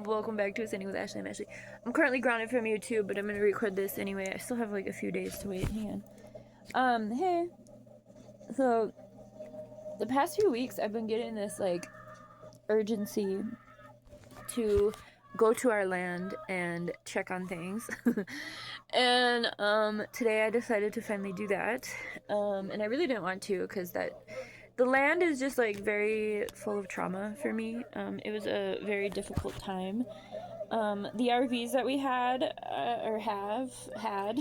welcome back to Homesteading with Ashley. I'm Ashley. I'm currently grounded from YouTube, but I'm gonna record this anyway. I still have like a few days to wait. Hang on. Hey. So, the past few weeks I've been getting this like urgency to go to our land and check on things. And today I decided to finally do that. And I really didn't want to because the land is just like very full of trauma for me. It was a very difficult time. The RVs that we had or have had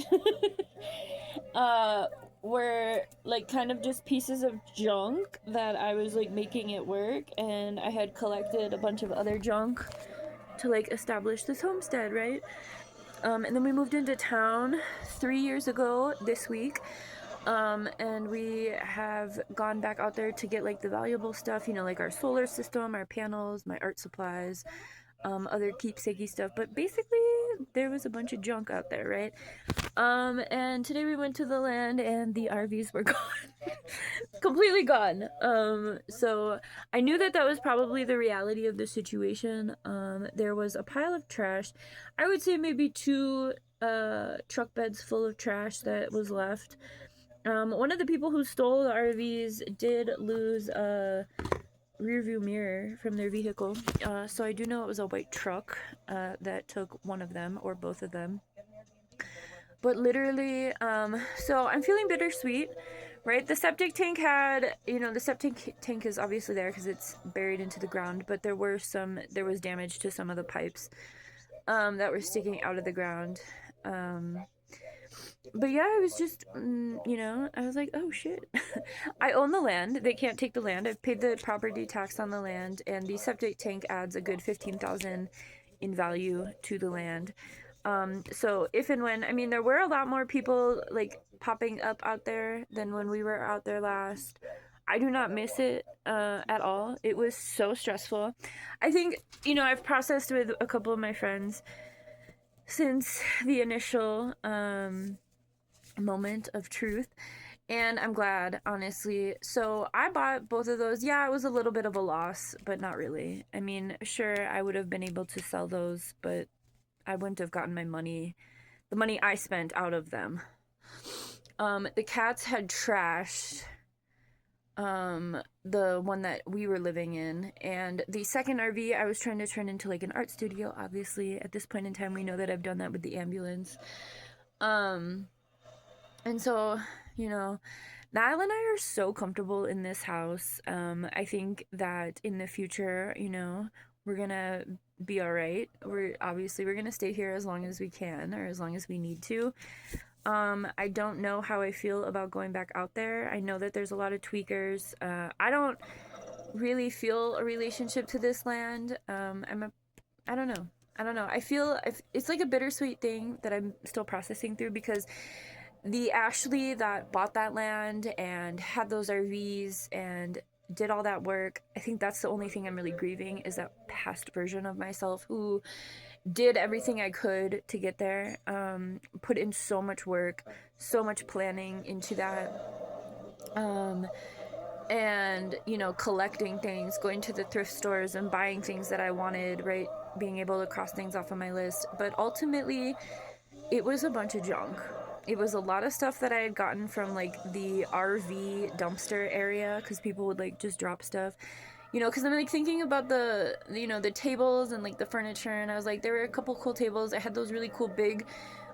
were like kind of just pieces of junk that I was like making it work, and I had collected a bunch of other junk to like establish this homestead, right? And then we moved into town 3 years ago this week. And we have gone back out there to get like the valuable stuff, you know, like our solar system, our panels, my art supplies, other keepsakey stuff. But basically, there was a bunch of junk out there, right? And today we went to the land and the RVs were gone. Completely gone. So I knew that was probably the reality of the situation. There was a pile of trash. I would say maybe 2 truck beds full of trash that was left. One of the people who stole the RVs did lose a rear view mirror from their vehicle. So I do know it was a white truck that took one of them or both of them. But literally, so I'm feeling bittersweet, right? The septic tank had, you know, the septic tank is obviously there because it's buried into the ground, but there was damage to some of the pipes that were sticking out of the ground. But yeah, I was just, you know, I was like, oh shit. I own the land. They can't take the land. I've paid the property tax on the land, and the septic tank adds a good 15,000 in value to the land. So if and when, I mean, there were a lot more people like popping up out there than when we were out there last. I do not miss it at all. It was so stressful. I think, you know, I've processed with a couple of my friends since the initial moment of truth, and I'm glad, honestly. So I bought both of those. Yeah, it was a little bit of a loss, but not really. I mean, sure, I would have been able to sell those, but I wouldn't have gotten the money I spent out of them. The cats had trashed the one that we were living in, and the second RV I was trying to turn into like an art studio. Obviously, at this point in time, we know that I've done that with the ambulance. And so, you know, Niall and I are so comfortable in this house. I think that in the future, you know, we're gonna be all right. We're gonna stay here as long as we can, or as long as we need to. I don't know how I feel about going back out there. I know that there's a lot of tweakers. I don't really feel a relationship to this land. I don't know. I feel it's like a bittersweet thing that I'm still processing through, because the Ashley that bought that land and had those RVs and did all that work, I think that's the only thing I'm really grieving, is that past version of myself who did everything I could to get there, put in so much work, so much planning into that, and, you know, collecting things, going to the thrift stores and buying things that I wanted, right, being able to cross things off of my list. But ultimately, it was a bunch of junk. It was a lot of stuff that I had gotten from like the RV dumpster area, because people would like just drop stuff, you know, because I'm like thinking about the, you know, the tables and like the furniture, and I was like, there were a couple cool tables. I had those really cool big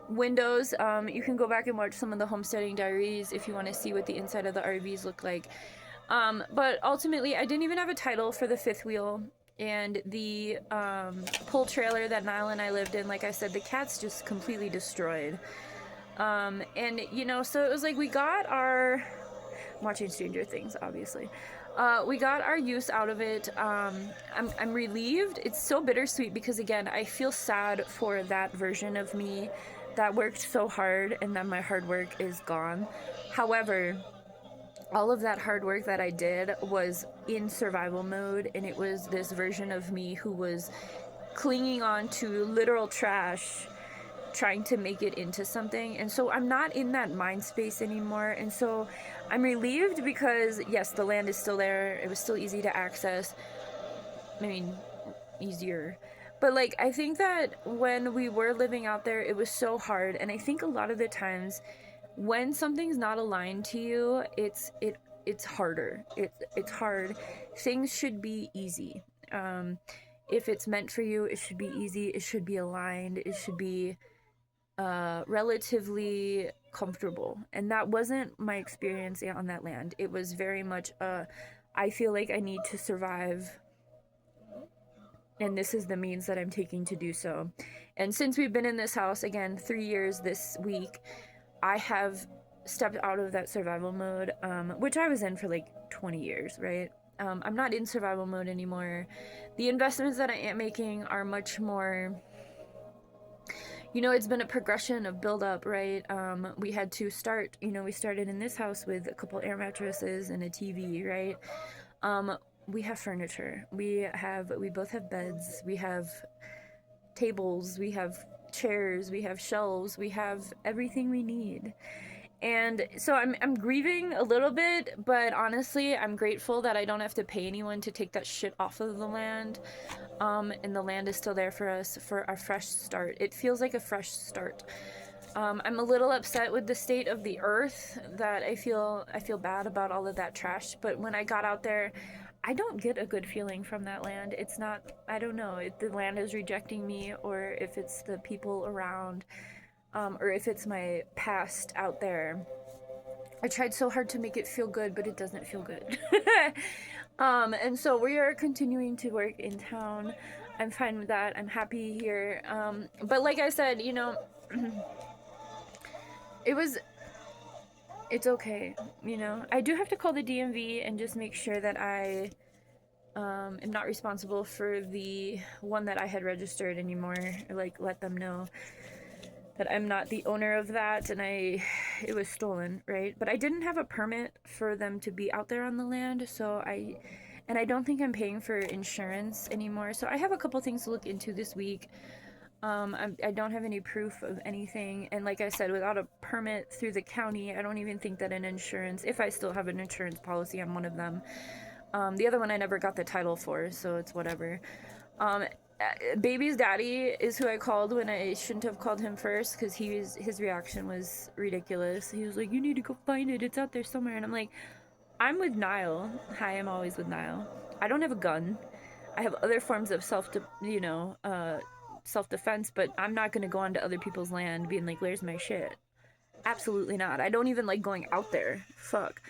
windows. You can go back and watch some of the Homesteading Diaries if you want to see what the inside of the RVs look like. But ultimately, I didn't even have a title for the fifth wheel. And the pull trailer that Niall and I lived in, like I said, the cats just completely destroyed. And, you know, so it was like we got our... I'm watching Stranger Things, obviously. We got our use out of it. I'm relieved. It's so bittersweet because, again, I feel sad for that version of me that worked so hard and that my hard work is gone. However, all of that hard work that I did was in survival mode, and it was this version of me who was clinging on to literal trash, trying to make it into something. And so I'm not in that mind space anymore, and so I'm relieved because, yes, the land is still there. It was still easy to access. I mean, easier. But like, I think that when we were living out there, it was so hard. And I think a lot of the times when something's not aligned to you, it's harder. It's hard. Things should be easy. Um, if it's meant for you, it should be easy. It should be aligned. It should be relatively comfortable. And that wasn't my experience on that land. It was very much I feel like I need to survive, and this is the means that I'm taking to do so. And since we've been in this house, again, 3 years this week, I have stepped out of that survival mode, which I was in for like 20 years, right? I'm not in survival mode anymore. The investments that I am making are much more, you know, it's been a progression of build up, right? We had to start, you know, we started in this house with a couple air mattresses and a TV, right? We have furniture. We both have beds. We have tables. We have chairs. We have shelves. We have everything we need. And so I'm grieving a little bit, but honestly, I'm grateful that I don't have to pay anyone to take that shit off of the land. And the land is still there for us for a fresh start. It feels like a fresh start. I'm a little upset with the state of the earth, that I feel bad about all of that trash. But when I got out there, I don't get a good feeling from that land. It's not, I don't know if the land is rejecting me, or if it's the people around, or if it's my past out there. I tried so hard to make it feel good, but it doesn't feel good. And so we are continuing to work in town. I'm fine with that. I'm happy here. But like I said, you know, it's okay. You know, I do have to call the DMV and just make sure that I am not responsible for the one that I had registered anymore. Like, let them know that I'm not the owner of that, and it was stolen, right? But I didn't have a permit for them to be out there on the land, so I don't think I'm paying for insurance anymore. So I have a couple things to look into this week. I don't have any proof of anything, and like I said, without a permit through the county, I don't even think that an insurance, if I still have an insurance policy on one of them, the other one I never got the title for, so it's whatever. Baby's daddy is who I called when I shouldn't have called him first, because his reaction was ridiculous. He was like, "You need to go find it. It's out there somewhere." And I'm like, "I'm with Niall. Hi, I'm always with Niall. I don't have a gun. I have other forms of self-defense, but I'm not gonna go onto other people's land being like, 'Where's my shit?' Absolutely not. I don't even like going out there. Fuck."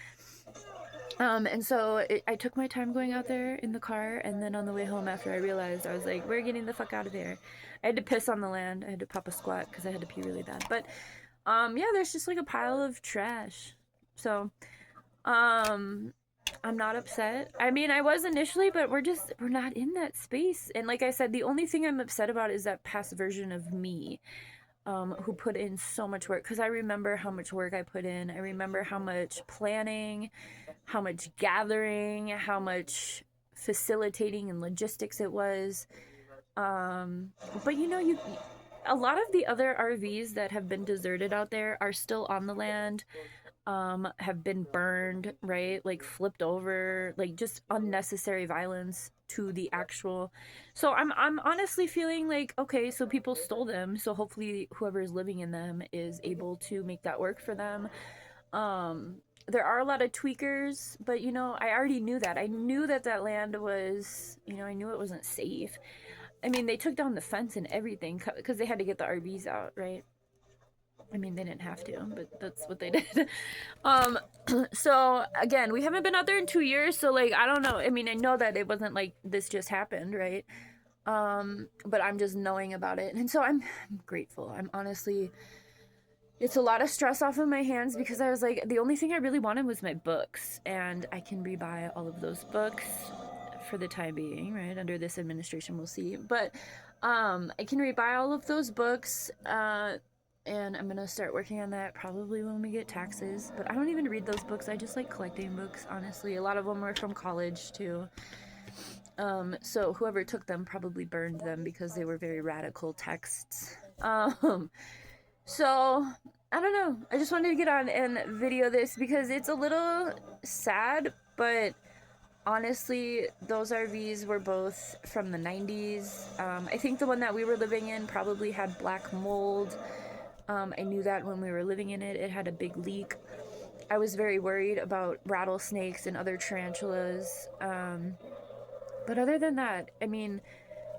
And so I took my time going out there in the car, and then on the way home, after I realized, I was like, we're getting the fuck out of here. I had to piss on the land. I had to pop a squat because I had to pee really bad. But yeah, there's just like a pile of trash. So I'm not upset. I mean, I was initially, but we're not in that space. And like I said, the only thing I'm upset about is that past version of me, who put in so much work, because I remember how much work I put in. I remember how much planning, how much gathering, how much facilitating and logistics it was. But you know, a lot of the other RVs that have been deserted out there are still on the land, have been burned, right? Like flipped over, like just unnecessary violence to the actual. So I'm honestly feeling like, okay, so people stole them, so hopefully whoever's living in them is able to make that work for them. There are a lot of tweakers, but you know, I already knew that. I knew that that land was, you know, I knew it wasn't safe. I mean, they took down the fence and everything because they had to get the RVs out, right? I mean, they didn't have to, but that's what they did. So again, we haven't been out there in 2 years, so like, I don't know. I mean, I know that it wasn't like this just happened, right? But I'm just knowing about it, and so I'm grateful. I'm honestly, it's a lot of stress off of my hands, because I was like, the only thing I really wanted was my books, and I can rebuy all of those books for the time being, right? Under this administration, we'll see. But I can rebuy all of those books, and I'm gonna start working on that probably when we get taxes. But I don't even read those books. I just like collecting books, honestly. A lot of them were from college too. So whoever took them probably burned them because they were very radical texts. So I don't know. I just wanted to get on and video this because it's a little sad, but honestly, those RVs were both from the 90s. I think the one that we were living in probably had black mold. I knew that when we were living in it. It had a big leak. I was very worried about rattlesnakes and other tarantulas. But other than that, I mean,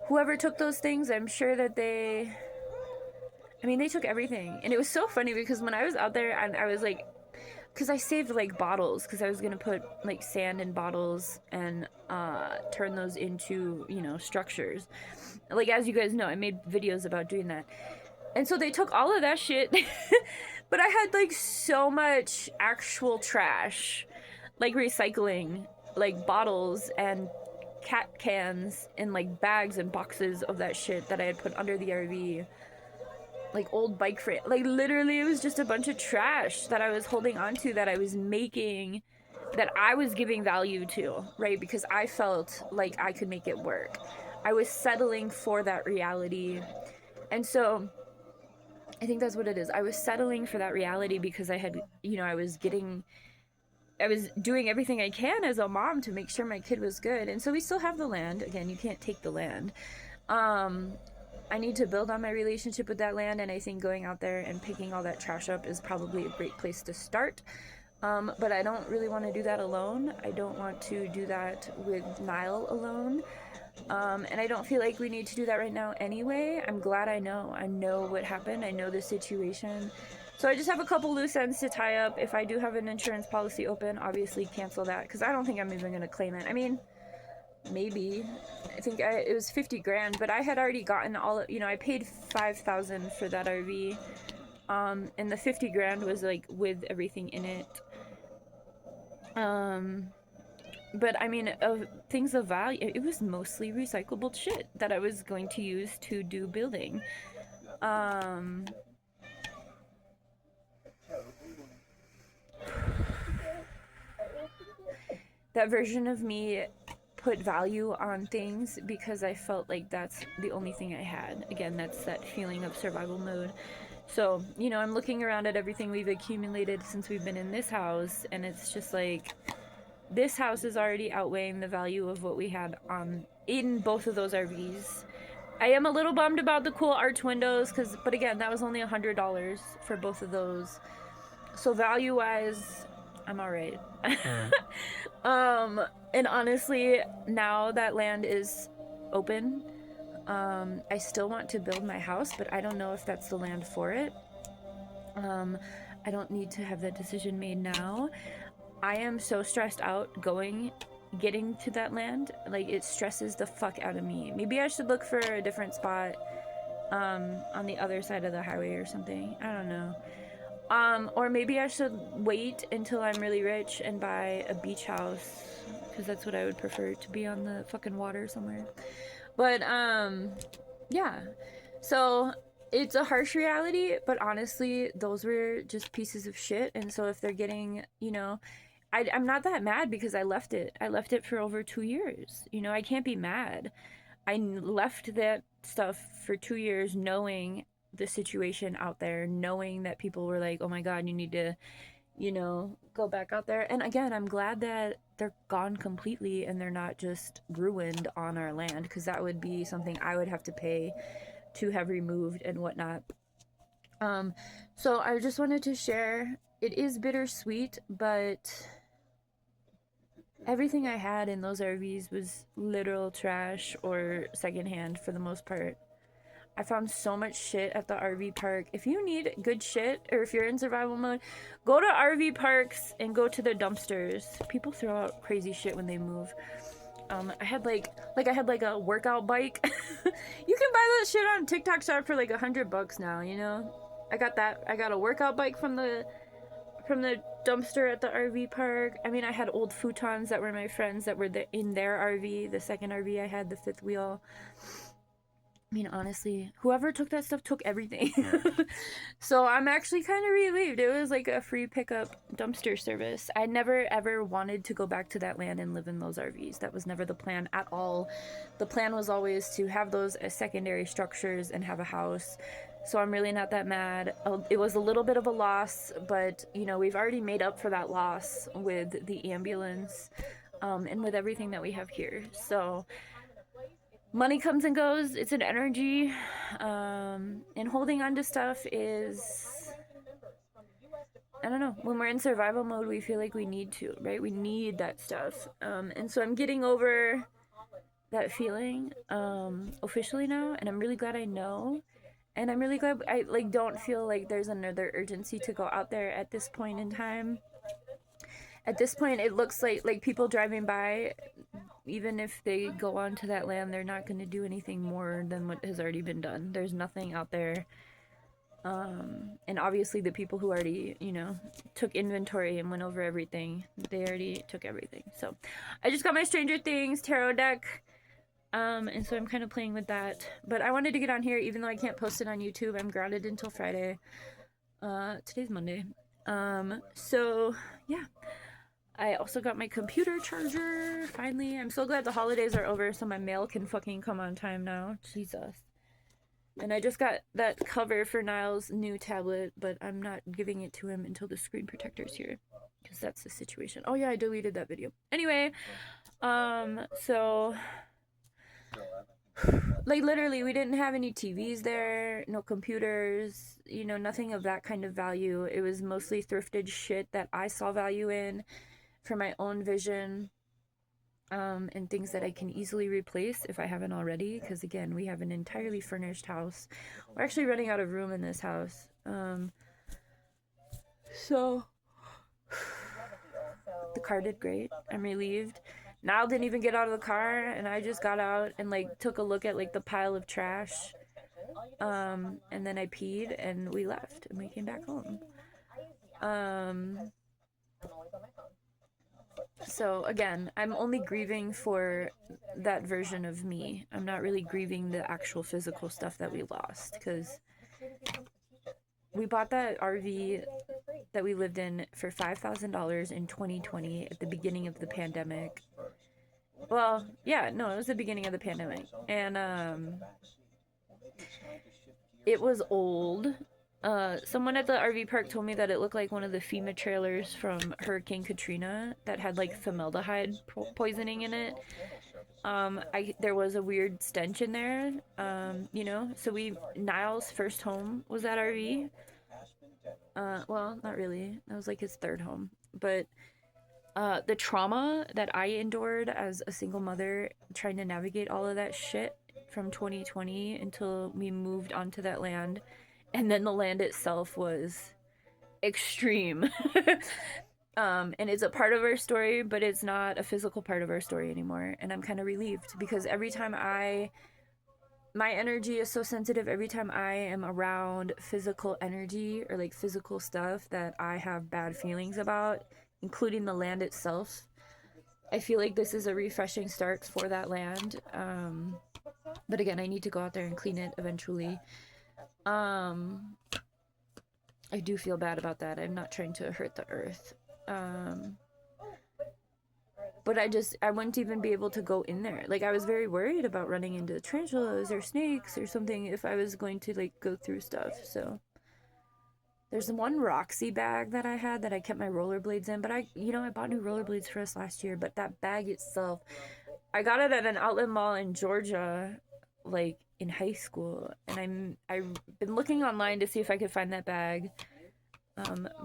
whoever took those things, I'm sure that they took everything. And it was so funny because when I was out there and I was like, because I saved like bottles because I was gonna put like sand in bottles and turn those into, structures. Like, as you guys know, I made videos about doing that. And so they took all of that shit, but I had like so much actual trash, like recycling, like bottles and cat cans and like bags and boxes of that shit that I had put under the RV, like old bike frame. Like, literally, it was just a bunch of trash that I was holding onto, that I was making, that I was giving value to, right? Because I felt like I could make it work. I was settling for that reality. And so I think that's what it is. I was settling for that reality because I had, I was doing everything I can as a mom to make sure my kid was good. And so we still have the land. Again, you can't take the land. I need to build on my relationship with that land, and I think going out there and picking all that trash up is probably a great place to start. But I don't really want to do that alone. I don't want to do that with Niall alone. And I don't feel like we need to do that right now anyway. I'm glad I know what happened. I know the situation. So I just have a couple loose ends to tie up. If I do have an insurance policy open, obviously cancel that, because I don't think I'm even going to claim it. I mean, maybe. I think it was 50 grand, but I had already gotten I paid 5,000 for that RV. And the 50 grand was like with everything in it. But I mean, things of value, it was mostly recyclable shit that I was going to use to do building. That version of me put value on things because I felt like that's the only thing I had. Again, that's that feeling of survival mode. So, I'm looking around at everything we've accumulated since we've been in this house, and it's just like, this house is already outweighing the value of what we had in both of those RVs. I am a little bummed about the cool arch windows, but again, that was only $100 for both of those. So value-wise, I'm all right. And honestly, now that land is open, I still want to build my house, but I don't know if that's the land for it. I don't need to have that decision made now. I am so stressed out getting to that land. Like, it stresses the fuck out of me. Maybe I should look for a different spot on the other side of the highway or something. I don't know. Or maybe I should wait until I'm really rich and buy a beach house, because that's what I would prefer, to be on the fucking water somewhere. But yeah. So it's a harsh reality, but honestly, those were just pieces of shit. And so if they're getting, I'm not that mad because I left it. I left it for over 2 years. I can't be mad. I left that stuff for 2 years knowing the situation out there, knowing that people were like, oh my God, you need to, go back out there. And again, I'm glad that they're gone completely and they're not just ruined on our land, because that would be something I would have to pay to have removed and whatnot. So I just wanted to share, it is bittersweet, but everything I had in those RVs was literal trash or secondhand for the most part. I found so much shit at the RV park. If you need good shit, or if you're in survival mode, go to RV parks and go to the dumpsters. People throw out crazy shit when they move. I had like a workout bike. You can buy that shit on TikTok Shop for like $100 now, I got that. I got a workout bike from the dumpster at the RV park. I mean, I had old futons that were my friends that were in their RV, the second RV I had, the fifth wheel. I mean, honestly, whoever took that stuff took everything. So I'm actually kind of relieved. It was like a free pickup dumpster service. I never ever wanted to go back to that land and live in those RVs. That was never the plan at all. The plan was always to have those as secondary structures and have a house. So I'm really not that mad. It was a little bit of a loss, but we've already made up for that loss with the ambulance. and with everything that we have here. So money comes and goes. It's an energy, and holding on to stuff is, I don't know. When we're in survival mode, we feel like we need to, right? We need that stuff. And so I'm getting over that feeling officially now, and I'm really glad I know. And I'm really glad I like don't feel like there's another urgency to go out there at this point in time. At this point, it looks like people driving by, even if they go onto that land, they're not going to do anything more than what has already been done. There's nothing out there. And obviously the people who already, took inventory and went over everything, they already took everything. So I just got my Stranger Things tarot deck. And so I'm kind of playing with that. But I wanted to get on here, even though I can't post it on YouTube. I'm grounded until Friday. Today's Monday. So yeah. I also got my computer charger, finally. I'm so glad the holidays are over so my mail can fucking come on time now. Jesus. And I just got that cover for Niall's new tablet, but I'm not giving it to him until the screen protector's here. Because that's the situation. Oh yeah, I deleted that video. Anyway, so like literally we didn't have any TVs there, no computers, nothing of that kind of value. It was mostly thrifted shit that I saw value in for my own vision, and things that I can easily replace if I haven't already, because again, we have an entirely furnished house. We're actually running out of room in this house. So the car did great. I'm relieved. Niall didn't even get out of the car, and I just got out and like took a look at like the pile of trash, and then I peed and we left and we came back home. So again, I'm only grieving for that version of me. I'm not really grieving the actual physical stuff that we lost, because we bought that RV that we lived in for $5,000 in 2020 at the beginning of the pandemic. Well, yeah, no, it was the beginning of the pandemic. And it was old. Someone at the RV park told me that it looked like one of the FEMA trailers from Hurricane Katrina that had like formaldehyde poisoning in it. There was a weird stench in there, so Niall's first home was that RV. Well, not really. That was like his third home. But the trauma that I endured as a single mother trying to navigate all of that shit from 2020 until we moved onto that land, and then the land itself was extreme. And it's a part of our story, but it's not a physical part of our story anymore. And I'm kind of relieved, because every time my energy is so sensitive, every time I am around physical energy or like physical stuff that I have bad feelings about, including the land itself, I feel like this is a refreshing start for that land. But again, I need to go out there and clean it eventually. I do feel bad about that. I'm not trying to hurt the earth. But I wouldn't even be able to go in there. Like, I was very worried about running into tarantulas or snakes or something if I was going to like go through stuff. So there's one Roxy bag that I had that I kept my rollerblades in, but I bought new rollerblades for us last year, but that bag itself, I got it at an outlet mall in Georgia, like in high school, and I've been looking online to see if I could find that bag,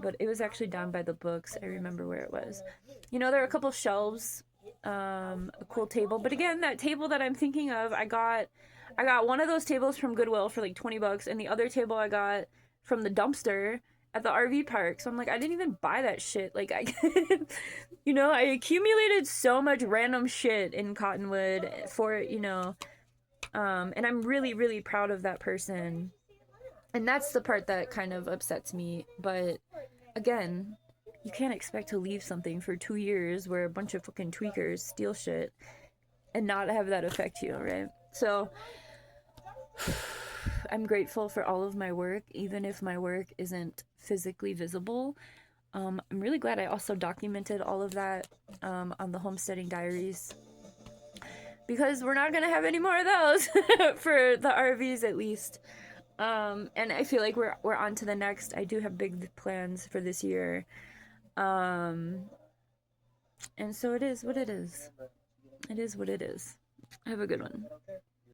but it was actually down by the books. I remember where it was. There are a couple shelves, a cool table, but again, that table that I'm thinking of, I got one of those tables from Goodwill for like $20, and the other table I got from the dumpster at the RV park. So I'm like, I didn't even buy that shit. Like, I accumulated so much random shit in Cottonwood for, and I'm really, really proud of that person. And that's the part that kind of upsets me. But again, you can't expect to leave something for 2 years where a bunch of fucking tweakers steal shit and not have that affect you, right? So I'm grateful for all of my work, even if my work isn't physically visible. I'm really glad I also documented all of that on the Homesteading Diaries, because we're not going to have any more of those for the RVs at least. And I feel like we're on to the next. I do have big plans for this year. And so it is what it is. It is what it is. Have a good one.